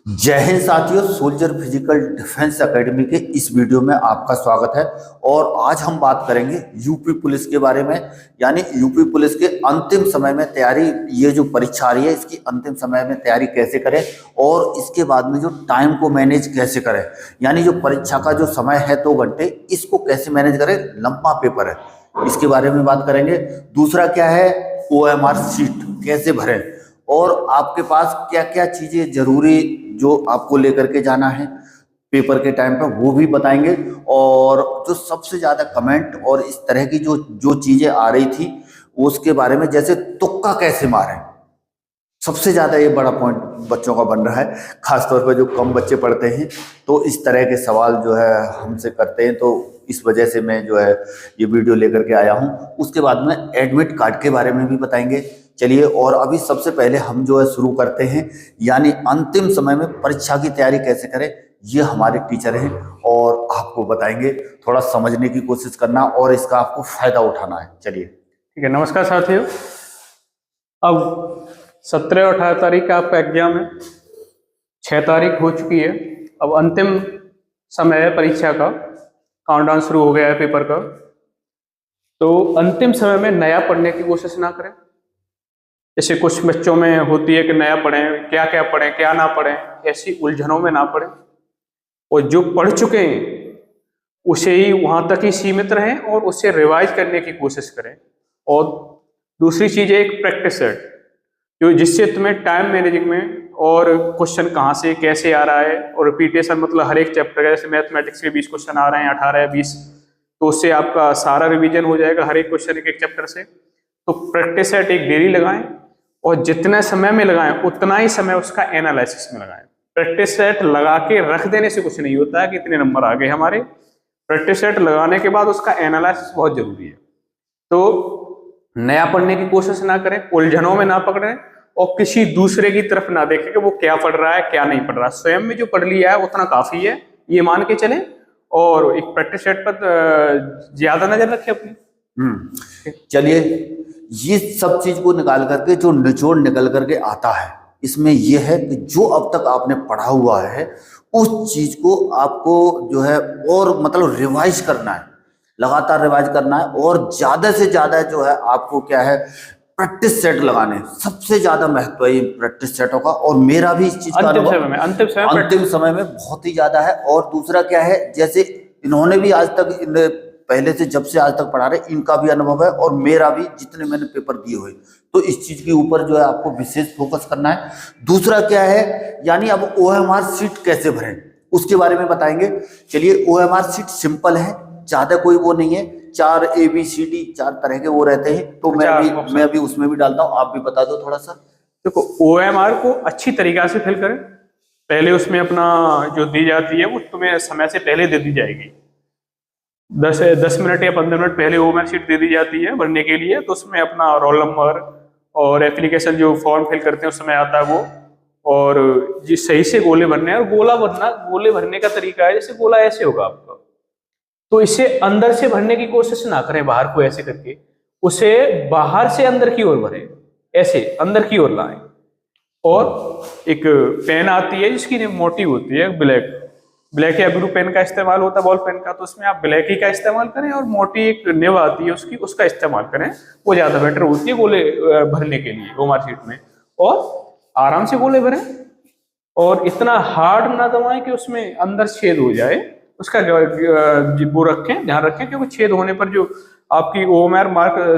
जय हिंद साथियों। Soldier physical defence academy के इस वीडियो में आपका स्वागत है। और आज हम बात करेंगे यूपी पुलिस के बारे में। यानी यूपी पुलिस के अंतिम समय में तैयारी, ये जो परीक्षा आ रही है इसकी अंतिम समय में तैयारी कैसे करें और इसके बाद में जो टाइम को मैनेज कैसे करें। यानी जो परीक्षा का जो समय है 2 घंटे, इसको कैसे मैनेज करें, लंबा पेपर है, इसके बारे में बात करेंगे। दूसरा क्या है, OMR शीट कैसे भरें और आपके पास क्या क्या चीजें जरूरी जो आपको लेकर के जाना है पेपर के टाइम पर, वो भी बताएंगे। और जो सबसे ज्यादा कमेंट और इस तरह की जो जो चीजें आ रही थी उसके बारे में, जैसे तुक्का कैसे मारें, सबसे ज्यादा ये बड़ा पॉइंट बच्चों का बन रहा है। खासतौर पर जो कम बच्चे पढ़ते हैं तो इस तरह के सवाल जो है हमसे करते हैं, तो इस वजह से मैं जो है ये वीडियो लेकर के आया हूँ। उसके बाद में एडमिट कार्ड के बारे में भी बताएंगे। चलिए, और अभी सबसे पहले हम जो है शुरू करते हैं, यानी अंतिम समय में परीक्षा की तैयारी कैसे करें। ये हमारे टीचर हैं और आपको बताएंगे। थोड़ा समझने की कोशिश करना और इसका आपको फायदा उठाना है। चलिए ठीक है। नमस्कार साथियों, अब 17 और 18 तारीख का आपका एग्जाम है। 6 तारीख हो चुकी है। अब अंतिम समय है परीक्षा का, काउंटडाउन शुरू हो गया है पेपर का। तो अंतिम समय में नया पढ़ने की कोशिश ना करें। जैसे कुछ बच्चों में होती है कि नया पढ़ें, क्या क्या पढ़ें क्या ना पढ़ें, ऐसी उलझनों में ना पढ़ें। और जो पढ़ चुके हैं उसे ही वहां तक ही सीमित रहें और उससे रिवाइज करने की कोशिश करें। और दूसरी चीज है एक प्रैक्टिस सेट, जो जिससे तुम्हें टाइम मैनेजमेंट और क्वेश्चन कहाँ से कैसे आ रहा है, और रिपीटेशन मतलब हर एक चैप्टर का, जैसे मैथमेटिक्स के 20 क्वेश्चन आ रहे हैं, 18 या 20, तो उससे आपका सारा रिवीजन हो जाएगा हर एक क्वेश्चन एक चैप्टर से। तो प्रैक्टिस सेट एक डेली लगाएं और जितने समय में लगाएं उतना ही समय उसका एनालिसिस में लगाएं। प्रैक्टिस सेट लगा के रख देने से कुछ नहीं होता है कि इतने नंबर आ गए हमारे। प्रैक्टिस सेट लगाने के बाद उसका एनालिसिस बहुत जरूरी है। तो नया पढ़ने की कोशिश ना करें, उलझनों में ना पकड़ें और किसी दूसरे की तरफ ना देखें कि वो क्या पढ़ रहा है क्या नहीं पढ़ रहा है। स्वयं में जो पढ़ लिया है उतना काफी है, ये मान के चलें। और एक प्रैक्टिस सेट पर ज्यादा नजर रखें अपनी। चलिए, ये सब चीज को निकाल करके जो निचोड़ निकल करके आता है, इसमें यह है कि जो अब तक आपने पढ़ा हुआ है उस चीज को आपको जो है और मतलब रिवाइज करना है, लगातार रिवाइज करना है। और ज्यादा से ज्यादा जो है आपको क्या है, प्रैक्टिस सेट लगाने। सबसे ज्यादा महत्व है प्रैक्टिस सेटों का। और मेरा भी इस चीज का अनुभव अंतिम समय में बहुत ही ज्यादा है। और दूसरा क्या है, जैसे इन्होंने भी आज तक पहले से जब से आज तक पढ़ा रहे, इनका भी अनुभव है और मेरा भी, जितने मैंने पेपर दिए हुए, तो इस चीज के ऊपर जो है आपको विशेष फोकस करना है। दूसरा क्या है, यानी अब OMR शीट कैसे भरें उसके बारे में बताएंगे। चलिए, OMR शीट सिंपल है, ज्यादा कोई वो नहीं है। 4 ABCD 4 तरह के वो रहते हैं, तो मैं अभी उसमें भी डालता हूँ, आप भी बता दो थोड़ा सा। देखो, OMR को अच्छी तरीका से फिल करें। पहले उसमें अपना जो दी जाती है वो तुम्हें समय से पहले दे दी जाएगी। 10 मिनट या 15 मिनट पहले OMR शीट दे दी जाती है भरने के लिए। तो उसमें अपना रोल नंबर और एप्लीकेशन जो फॉर्म फिल करते हैं उसमें आता है वो, और जिस सही से गोले भरने हैं। और गोले भरने का तरीका है, जैसे गोला ऐसे होगा आपका, तो इसे अंदर से भरने की कोशिश ना करें बाहर को ऐसे करके, उसे बाहर से अंदर की ओर भरें, ऐसे अंदर की ओर लाएं। और एक पेन आती है जिसकी मोटी होती है, ब्लैक या ब्लू पेन का इस्तेमाल होता है, बॉल पेन का, तो उसमें आप ब्लैक ही का इस्तेमाल करें। और मोटी एक निब आती है उसकी, उसका इस्तेमाल करें, वो ज्यादा बेटर होती है गोले भरने के लिए OMR शीट में। और आराम से गोले भरें और इतना हार्ड ना दबाएं कि उसमें अंदर छेद हो जाए। उसका वो रखें, ध्यान रखें, क्योंकि छेद होने पर जो आपकी OMR मार्क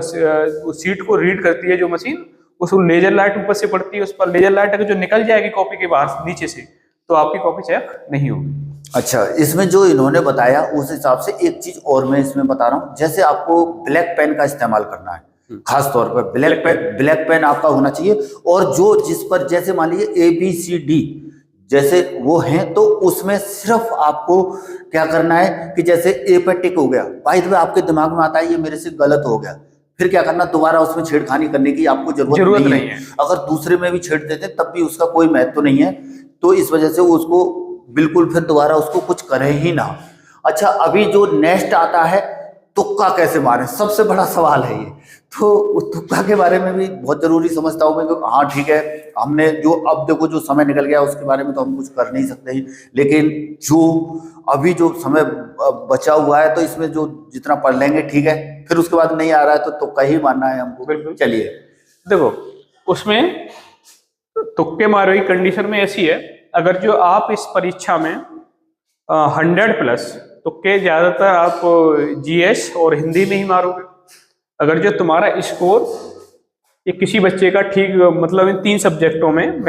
सीट को रीड करती है जो मशीन, उस लेजर लाइट ऊपर से पड़ती है, उस पर लेजर लाइट अगर जो निकल जाएगी कॉपी के बाहर नीचे से, तो आपकी कॉपी चेक नहीं होगी। अच्छा, इसमें जो इन्होंने बताया उस हिसाब से एक चीज और मैं इसमें बता रहा हूँ। जैसे आपको ब्लैक पेन का इस्तेमाल करना है, खास तौर पर ब्लैक पेन आपका होना चाहिए। और जो जिस पर जैसे मान लीजिए ABCD जैसे वो हैं, तो उसमें सिर्फ आपको क्या करना है कि जैसे A पे टिक हो गया, बाय द वे आपके दिमाग में आता है ये मेरे से गलत हो गया, फिर क्या करना, दोबारा उसमें छेड़खानी करने की आपको जरूरत नहीं है। अगर दूसरे में भी छेड़ देते तब भी उसका कोई महत्व नहीं है। तो इस वजह से उसको बिल्कुल फिर दोबारा उसको कुछ करें ही ना। अच्छा, अभी जो नेक्स्ट आता है, तुक्का कैसे मारे, सबसे बड़ा सवाल है ये। तो तुक्का के बारे में भी बहुत जरूरी समझता हूँ मैं। हाँ ठीक है, हमने जो अब देखो जो समय निकल गया उसके बारे में तो हम कुछ कर नहीं सकते हैं, लेकिन जो अभी जो समय बचा हुआ है तो इसमें जो जितना पढ़ लेंगे ठीक है, फिर उसके बाद नहीं आ रहा है तो तुक्का ही मानना है हमको। बिल्कुल। चलिए देखो उसमें तुक्के मारो की कंडीशन में ऐसी है, अगर जो आप इस परीक्षा में 100+ तुक्के ज्यादातर आप जीएस और हिंदी में ही मारोगे। अगर जो तुम्हारा स्कोर ये किसी बच्चे का ठीक मतलब इन 3 सब्जेक्टों में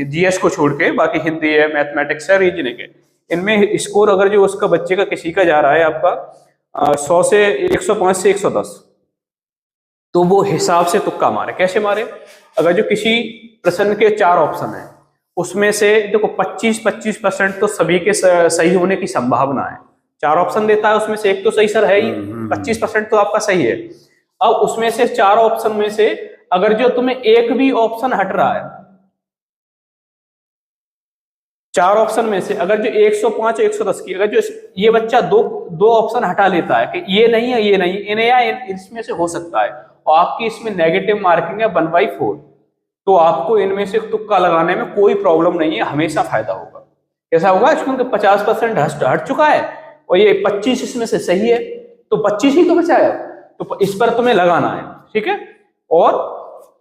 जीएस को छोड़ के बाकी हिंदी है, मैथमेटिक्स है, रीजनिंग है, इनमें स्कोर अगर जो उसका बच्चे का किसी का जा रहा है आपका 100 से 105 से 110, तो वो हिसाब से तुक्का मारे। कैसे मारे? अगर जो किसी प्रश्न के 4 ऑप्शन है उसमें से देखो 25% तो सभी के सही होने की संभावना है। 4 ऑप्शन देता है उसमें से एक तो सही सर है ही, 25% तो आपका सही है। अब उसमें से 4 ऑप्शन में से अगर जो तुम्हें एक भी ऑप्शन हट रहा है, 4 ऑप्शन में से अगर जो 105 110 की अगर जो ये बच्चा दो ऑप्शन हटा लेता है कि ये नहीं है ये नहीं, इन्हें या इसमें से हो सकता है, और आपकी इसमें नेगेटिव मार्किंग है 1/4, तो आपको इनमें से तुक्का लगाने में कोई प्रॉब्लम नहीं है, हमेशा फायदा होगा। कैसा होगा? क्योंकि 50% हट चुका है और ये 25 इसमें से सही है, तो 25 ही तो बचा है, तो इस पर तुम्हें लगाना है, ठीक है। और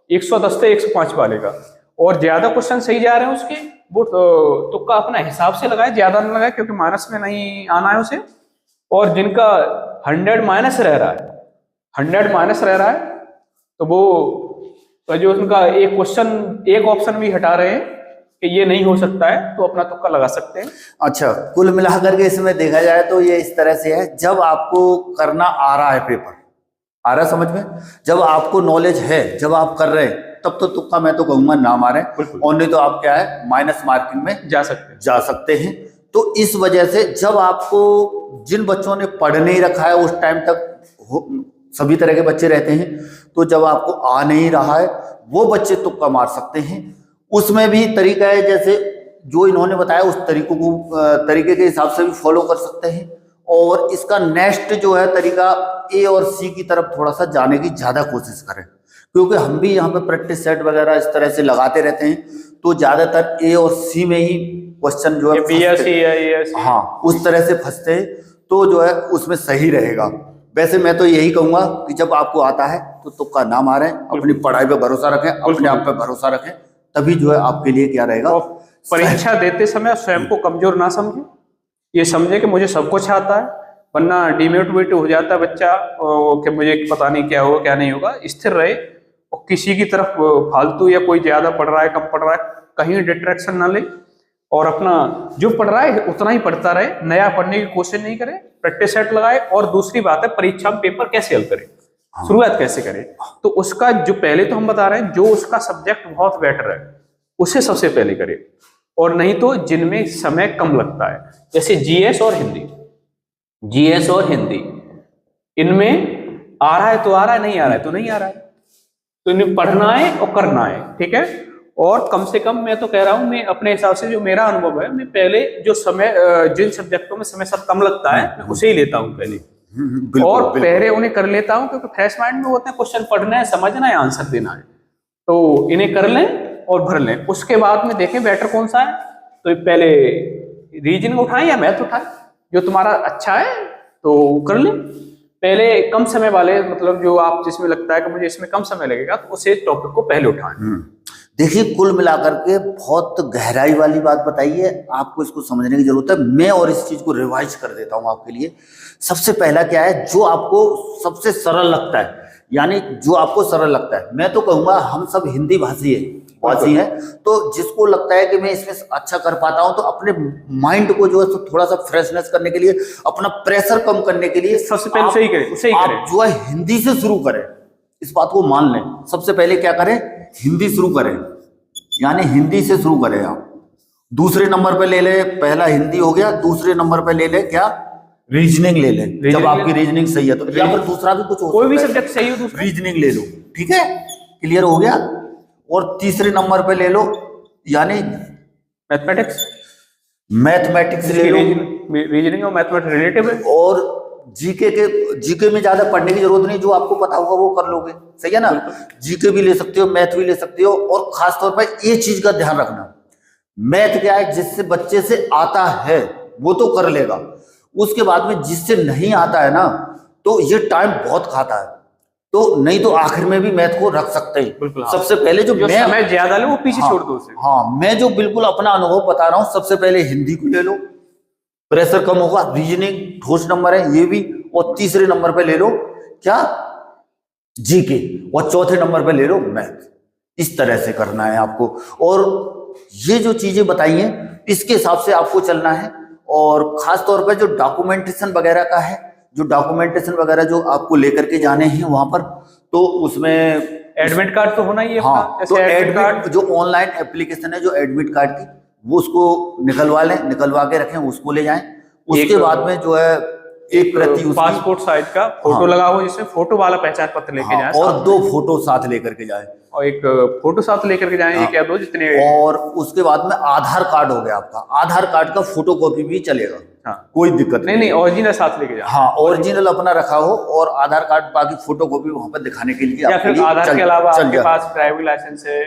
110 से 105 वाले का, और ज्यादा क्वेश्चन सही जा रहे हैं उसके, वो तुक्का अपना हिसाब से लगाए, ज्यादा ना लगाए क्योंकि माइनस में नहीं आना है उसे। और जिनका 100 माइनस रह रहा है, 100 माइनस रह रहा है, तो वो जो उनका एक ऑप्शन भी हटा रहे हैं कि ये नहीं हो सकता है, तो अपना तुक्का लगा सकते हैं। अच्छा, कुल मिलाकर के इसमें देखा जाए तो ये इस तरह से है, जब आपको करना आ रहा है पेपर, आ रहा है समझ में, जब आपको नॉलेज है, जब आप कर रहे हैं, तब तो तुक्का मैं तो कहूंगा ना मारे, और नहीं तो आप क्या है माइनस मार्किंग में जा सकते हैं। तो इस वजह से जब आपको, जिन बच्चों ने पढ़ नहीं रखा है उस टाइम तक सभी तरह के बच्चे रहते हैं, तो जब आपको आ नहीं रहा है वो बच्चे तुक्का मार सकते हैं। उसमें भी तरीका है, जैसे जो इन्होंने बताया उस तरीके के हिसाब से भी फॉलो कर सकते हैं। और इसका नेक्स्ट जो है तरीका, ए और सी की तरफ थोड़ा सा जाने की ज्यादा कोशिश करें, क्योंकि हम भी यहाँ पे प्रैक्टिस सेट वगैरह इस तरह से लगाते रहते हैं, तो ज्यादातर ए और सी में ही क्वेश्चन जो है हाँ उस तरह से फंसते हैं, तो जो है उसमें सही रहेगा। वैसे मैं तो यही कहूंगा कि जब आपको आता है तो तुक्का ना मारें, अपनी पढ़ाई पे भरोसा रखें, अपने आप पे भरोसा रखें, तभी जो है आपके लिए क्या रहेगा। परीक्षा देते समय स्वयं को कमजोर ना समझे, ये समझे कि मुझे सब कुछ आता है, वरना डिमोटिवेट हो जाता है बच्चा कि मुझे पता नहीं क्या होगा क्या नहीं होगा। स्थिर रहे और किसी की तरफ फालतू या कोई ज्यादा पढ़ रहा है कम पढ़ रहा है कहीं डिस्ट्रैक्शन ना ले, और अपना जो पढ़ रहा है उतना ही पढ़ता रहे, नया पढ़ने की कोशिश नहीं करे, प्रैक्टिस सेट लगाए। और दूसरी बात है, परीक्षा में पेपर कैसे हल करे, शुरुआत कैसे करे, तो उसका जो पहले तो हम बता रहे हैं, जो उसका सब्जेक्ट बहुत बेटर है उसे सबसे पहले करे, और नहीं तो जिनमें समय कम लगता है, जैसे जीएस और हिंदी, इनमें आ रहा है तो आ रहा है, नहीं आ रहा है तो नहीं आ रहा है, तो इन्हें पढ़ना है और करना है, ठीक है। और कम से कम मैं तो कह रहा हूं, मैं अपने हिसाब से जो मेरा अनुभव है, मैं पहले जो समय जिन सब्जेक्टों में समय सब कम लगता है मैं उसे ही लेता हूं पहले, और पहले उन्हें कर लेता हूं, क्योंकि फ्रेश माइंड में होते हैं, क्वेश्चन पढ़ना है, समझना है, आंसर देना है, तो इन्हें कर लें और भर लें। उसके बाद में देखें बेटर कौन सा है, तो पहले रीजनिंग उठाएं या मैथ उठाएं, जो तुम्हारा अच्छा है तो कर लें। पहले कम समय वाले, मतलब जो आप जिसमें लगता है कि मुझे इसमें कम समय लगेगा, तो उसे टॉपिक को पहले उठाएं। देखिए, कुल मिलाकर के बहुत गहराई वाली बात बताई है, आपको इसको समझने की जरूरत है। मैं और इस चीज को रिवाइज कर देता हूं आपके लिए। सबसे पहला क्या है, जो आपको सबसे सरल लगता है, यानी जो आपको सरल लगता है, मैं तो कहूंगा हम सब हिंदी भाषी हैं, तो जिसको लगता है कि मैं इसमें अच्छा कर पाता हूं, तो अपने माइंड को जो है तो थोड़ा सा फ्रेशनेस करने के लिए, अपना प्रेशर कम करने के लिए सबसे पहले सही करें, आप जो है हिंदी से शुरू करें। इस बात को मान लें, सबसे पहले क्या करें, हिंदी शुरू करें, यानी हिंदी से शुरू करें। आप दूसरे नंबर पे ले ले, पहला हिंदी हो गया, दूसरे नंबर पे ले ले क्या, रीजनिंग ले ले। जब आपकी रीजनिंग सही है तो, या फिर दूसरा भी कुछ हो, कोई भी सब्जेक्ट सही हो, रीजनिंग ले लो, ठीक है, क्लियर हो गया। और तीसरे नंबर पे ले लो, यानी मैथमेटिक्स ले लो, रीजनिंग और मैथमेटिक्स रिलेटिव है। और जीके में ज्यादा पढ़ने की जरूरत नहीं, जो आपको पता होगा वो कर लोगे, सही है ना। जीके भी ले सकते हो, मैथ भी ले सकते हो, और खासतौर पर ये चीज का ध्यान रखना, मैथ क्या है, जिससे बच्चे से आता है वो तो कर लेगा, उसके बाद में जिससे नहीं आता है ना, तो ये टाइम बहुत खाता है, तो नहीं तो आखिर में भी मैथ को रख सकते हैं। सबसे पहले जो मैं समय ज्यादा ले वो पीछे छोड़ दो उसे। हाँ, मैं जो बिल्कुल अपना अनुभव बता रहा हूं, सबसे पहले हिंदी को ले लो, प्रेशर कम होगा, रीजनिंग ठोस नंबर है ये भी, और तीसरे नंबर पे ले लो क्या, जीके, और चौथे नंबर पे ले लो मैथ। इस तरह से करना है आपको, और ये जो चीजें बताई हैं इसके हिसाब से आपको चलना है। और खास तौर पे जो डॉक्यूमेंटेशन वगैरह का है, जो डॉक्यूमेंटेशन वगैरह जो आपको लेकर के जाने हैं वहां पर, तो उसमें एडमिट कार्ड तो होना ही है। हाँ, तो एडमिट जो ऑनलाइन एप्लीकेशन है जो एडमिट कार्ड की, वो उसको निकलवा लें, निकलवा के रखें, उसको ले जाएं। उसके बाद में जो है एक प्रति पासपोर्ट साइज का फोटो लगा हो, जिसमें फोटो वाला पहचान पत्र लेके जाएं, और 2 फोटो साथ लेकर के जाएं, और एक फोटो साथ लेकर के जाएं, एक या दो जितने। और उसके बाद में आधार कार्ड हो गया आपका, आधार कार्ड का फोटो कॉपी भी चलेगा, हाँ, कोई दिक्कत नहीं, ओरिजिनल साथ लेके जाओ। हाँ, ओरिजिनल अपना रखा हो, और आधार कार्ड बाकी फोटो कॉपी वहां पर दिखाने के लिए, या फिर आधार के अलावा आपके पास ड्राइविंग लाइसेंस है,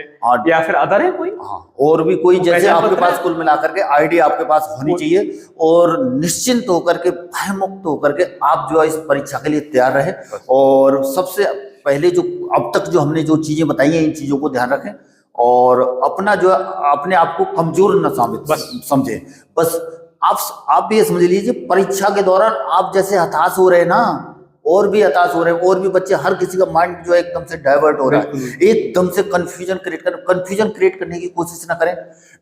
या फिर अदर है कोई, हाँ, और भी कोई, जैसे आपके पास कुल मिलाकर के आईडी आपके पास होनी चाहिए, और निश्चिंत होकर के, भयमुक्त होकर के आप जो है इस परीक्षा के लिए तैयार रहे। और सबसे पहले जो अब तक जो हमने जो चीजें बताई हैं, इन चीजों को ध्यान रखें, और अपना जो है अपने आप को कमजोर न समझे। बस आप भी ये समझ लीजिए, परीक्षा के दौरान आप जैसे हताश हो रहे हैं ना, और भी हताश हो रहे हैं, और भी बच्चे, हर किसी का माइंड जो है एकदम से डाइवर्ट हो रहा है, एकदम से कंफ्यूजन क्रिएट करने की कोशिश ना करें,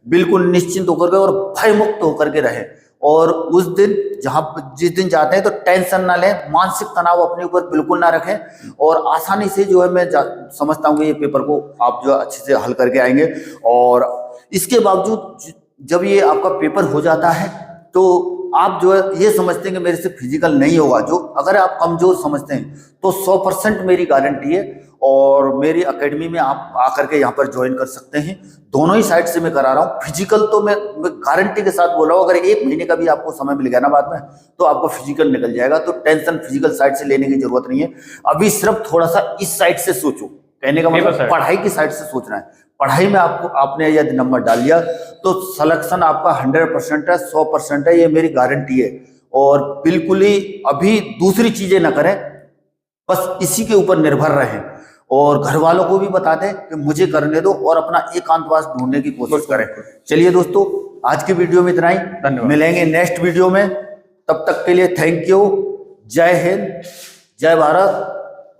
बिल्कुल निश्चिंत होकर के और भयमुक्त होकर के रहें। और उस दिन जिस दिन जाते हैं तो टेंशन ना लें, मानसिक तनाव अपने ऊपर बिल्कुल ना रखें, और आसानी से जो है मैं समझता हूँ कि ये पेपर को आप जो अच्छे से हल करके आएंगे। और इसके बावजूद जब ये आपका पेपर हो जाता है तो आप जो है ये समझते हैं कि मेरे से फिजिकल नहीं होगा, जो अगर आप कमजोर समझते हैं तो 100% मेरी गारंटी है, और मेरी एकेडमी में आप आकर के यहाँ पर ज्वाइन कर सकते हैं। दोनों ही साइड से मैं करा रहा हूँ, फिजिकल तो मैं गारंटी के साथ बोल रहा हूँ, अगर 1 महीने का भी आपको समय मिल गया ना बाद में, तो आपको फिजिकल निकल जाएगा, तो टेंशन फिजिकल साइड से लेने की जरूरत नहीं है। अभी सिर्फ थोड़ा सा इस साइड से सोचो, कहने का मतलब पढ़ाई की साइड से सोचना है। पढ़ाई में आपने यदि नंबर डाल लिया तो सिलेक्शन आपका 100% है, 100% है, ये मेरी गारंटी है। और बिल्कुल ही अभी दूसरी चीजें ना करें, बस इसी के ऊपर निर्भर रहें, और घर वालों को भी बता दें कि मुझे करने दो, और अपना एकांतवास ढूंढने की कोशिश करें। चलिए दोस्तों, आज की वीडियो में इतना ही, मिलेंगे नेक्स्ट वीडियो में, तब तक के लिए थैंक यू। जय हिंद, जय भारत,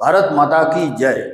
भारत माता की जय।